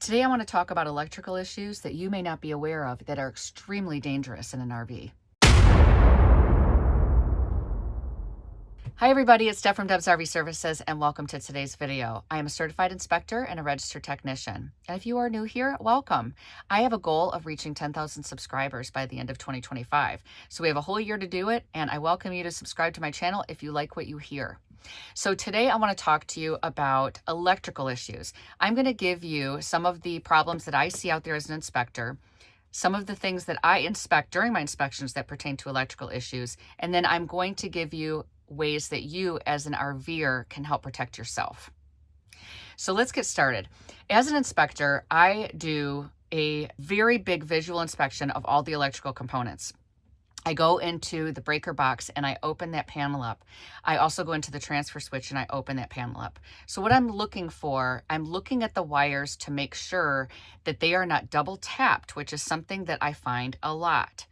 Today I want to talk about electrical issues that you may not be aware of that are extremely dangerous in an RV. Hi everybody, it's Steph from Deb's RV Services and welcome to today's video. I am a certified inspector and a registered technician. And if you are new here, welcome. I have a goal of reaching 10,000 subscribers by the end of 2025. So we have a whole year to do it, and I welcome you to subscribe to my channel if you like what you hear. So today I want to talk to you about electrical issues. I'm going to give you some of the problems that I see out there as an inspector, some of the things that I inspect during my inspections that pertain to electrical issues, and then I'm going to give you ways that you as an RVer can help protect yourself. So let's get started. As an inspector, I do a very big visual inspection of all the electrical components. I go into the breaker box and I open that panel up. I also go into the transfer switch and I open that panel up. So what I'm looking for, I'm looking at the wires to make sure that they are not double tapped, which is something that I find a lot.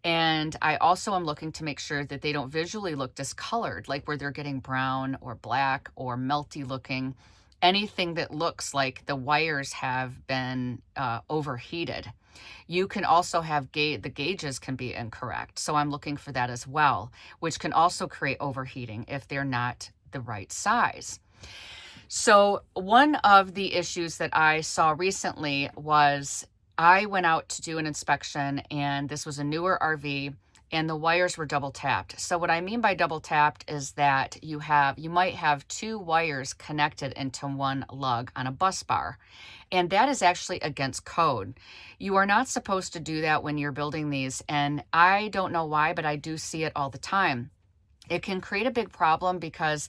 And I also am looking to make sure that they don't visually look discolored, like where they're getting brown or black or melty looking, anything that looks like the wires have been overheated. You can also have the gauges can be incorrect. So I'm looking for that as well, which can also create overheating if they're not the right size. So one of the issues that I saw recently was I went out to do an inspection, and this was a newer RV, and the wires were double tapped. So what I mean by double tapped is that you might have two wires connected into one lug on a bus bar, and that is actually against code. You are not supposed to do that when you're building these, and I don't know why, but I do see it all the time. It can create a big problem because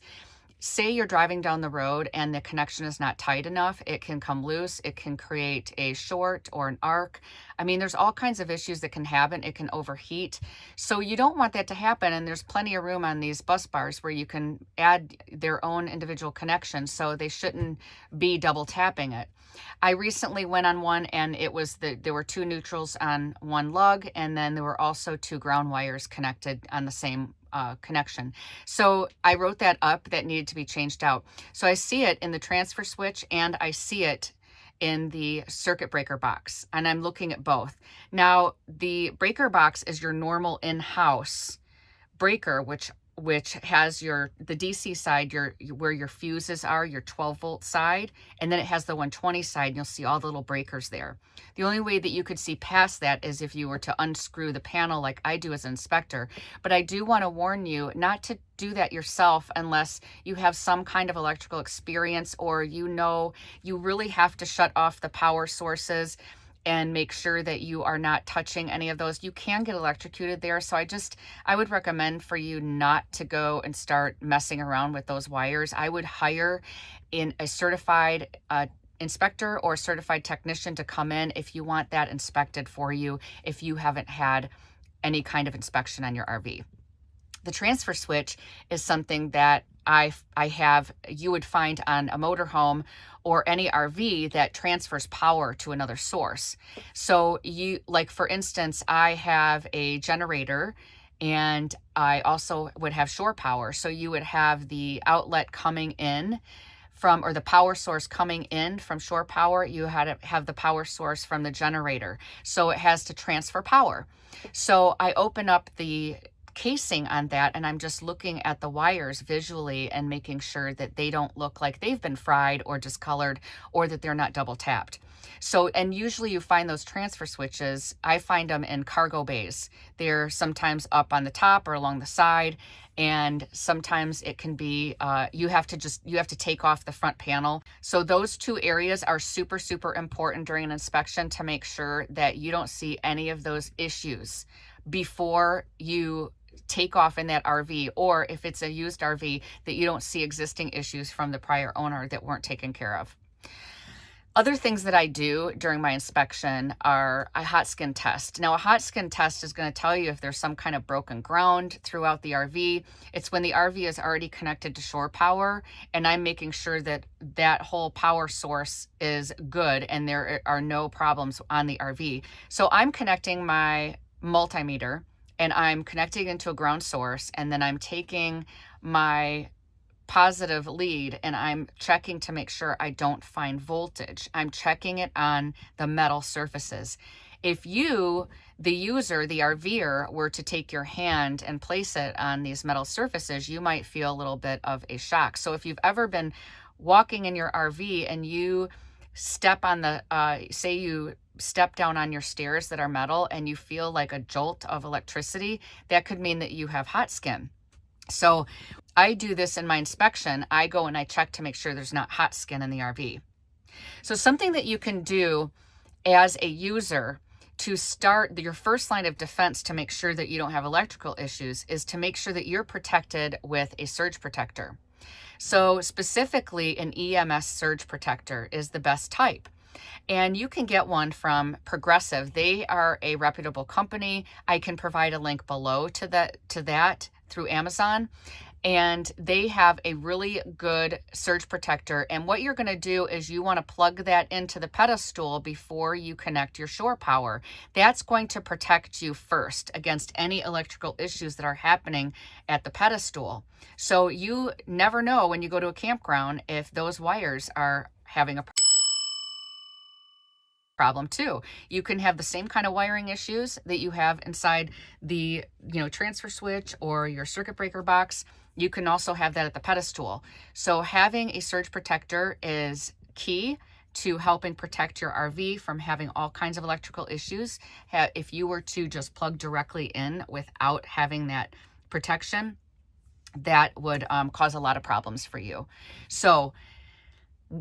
say you're driving down the road and the connection is not tight enough, it can come loose. It can create a short or an arc. I mean, there's all kinds of issues that can happen. It can overheat. So you don't want that to happen. And there's plenty of room on these bus bars where you can add their own individual connections. So they shouldn't be double tapping it. I recently went on one and there were two neutrals on one lug, and then there were also two ground wires connected on the same connection. So I wrote that up, that needed to be changed out. So I see it in the transfer switch and I see it in the circuit breaker box, and I'm looking at both. Now, the breaker box is your normal in-house breaker, which has the DC side, where your fuses are, your 12-volt side, and then it has the 120 side, and you'll see all the little breakers there. The only way that you could see past that is if you were to unscrew the panel like I do as an inspector. But I do want to warn you not to do that yourself unless you have some kind of electrical experience, or you really have to shut off the power sources and make sure that you are not touching any of those. You can get electrocuted there. So I would recommend for you not to go and start messing around with those wires. I would hire in a certified inspector or certified technician to come in if you want that inspected for you, if you haven't had any kind of inspection on your RV. The transfer switch is something that you would find on a motorhome or any RV that transfers power to another source. So for instance, I have a generator and I also would have shore power. So you would have the outlet coming in or the power source coming in from shore power. You had to have the power source from the generator. So it has to transfer power. So I open up the casing on that and I'm just looking at the wires visually and making sure that they don't look like they've been fried or discolored, or that they're not double tapped. So, and usually you find those transfer switches, I find them in cargo bays. They're sometimes up on the top or along the side, and sometimes it can be you have to take off the front panel. So those two areas are super, super important during an inspection to make sure that you don't see any of those issues before you take off in that RV, or if it's a used RV, that you don't see existing issues from the prior owner that weren't taken care of. Other things that I do during my inspection are a hot skin test. Now, a hot skin test is going to tell you if there's some kind of broken ground throughout the RV. It's when the RV is already connected to shore power, and I'm making sure that that whole power source is good and there are no problems on the RV. So I'm connecting my multimeter and I'm connecting into a ground source, and then I'm taking my positive lead and I'm checking to make sure I don't find voltage. I'm checking it on the metal surfaces. If you, the user, the RVer, were to take your hand and place it on these metal surfaces, you might feel a little bit of a shock. So if you've ever been walking in your RV and you step on the, say you step down on your stairs that are metal and you feel like a jolt of electricity, that could mean that you have hot skin. So I do this in my inspection. I go and I check to make sure there's not hot skin in the RV. So something that you can do as a user to start your first line of defense to make sure that you don't have electrical issues is to make sure that you're protected with a surge protector. So specifically an EMS surge protector is the best type. And you can get one from Progressive. They are a reputable company. I can provide a link below to that through Amazon. And they have a really good surge protector. And what you're going to do is you want to plug that into the pedestal before you connect your shore power. That's going to protect you first against any electrical issues that are happening at the pedestal. So you never know when you go to a campground if those wires are having a problem too. You can have the same kind of wiring issues that you have inside the, transfer switch or your circuit breaker box. You can also have that at the pedestal. So having a surge protector is key to helping protect your RV from having all kinds of electrical issues. If you were to just plug directly in without having that protection, that would cause a lot of problems for you. So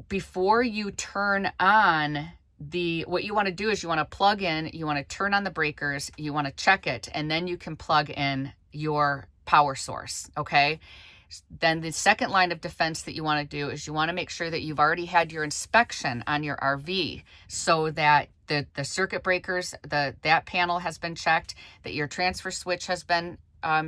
before you turn on what you want to do is you want to plug in, you want to turn on the breakers, you want to check it, and then you can plug in your power source, okay? Then the second line of defense that you want to do is you want to make sure that you've already had your inspection on your RV so that the circuit breakers, that panel has been checked, that your transfer switch has been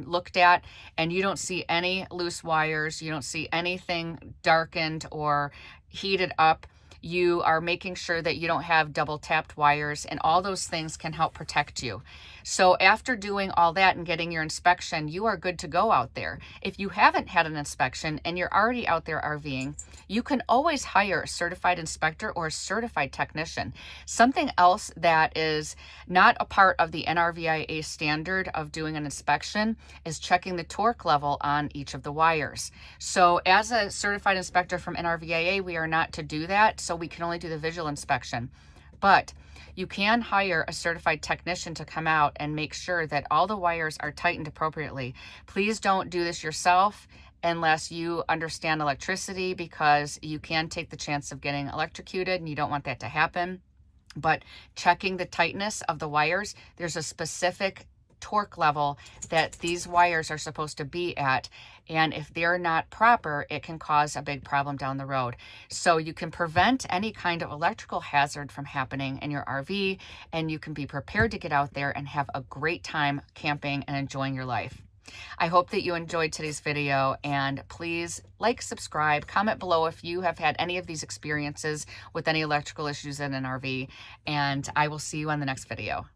looked at, and you don't see any loose wires, you don't see anything darkened or heated up. You are making sure that you don't have double tapped wires, and all those things can help protect you. So after doing all that and getting your inspection, you are good to go out there. If you haven't had an inspection and you're already out there RVing, you can always hire a certified inspector or a certified technician. Something else that is not a part of the NRVIA standard of doing an inspection is checking the torque level on each of the wires. So as a certified inspector from NRVIA, we are not to do that, so we can only do the visual inspection. But you can hire a certified technician to come out and make sure that all the wires are tightened appropriately. Please don't do this yourself unless you understand electricity, because you can take the chance of getting electrocuted and you don't want that to happen. But checking the tightness of the wires, there's a specific torque level that these wires are supposed to be at, and if they're not proper, it can cause a big problem down the road. So you can prevent any kind of electrical hazard from happening in your RV, and you can be prepared to get out there and have a great time camping and enjoying your life. I hope that you enjoyed today's video, and please like, subscribe, comment below if you have had any of these experiences with any electrical issues in an RV, and I will see you on the next video.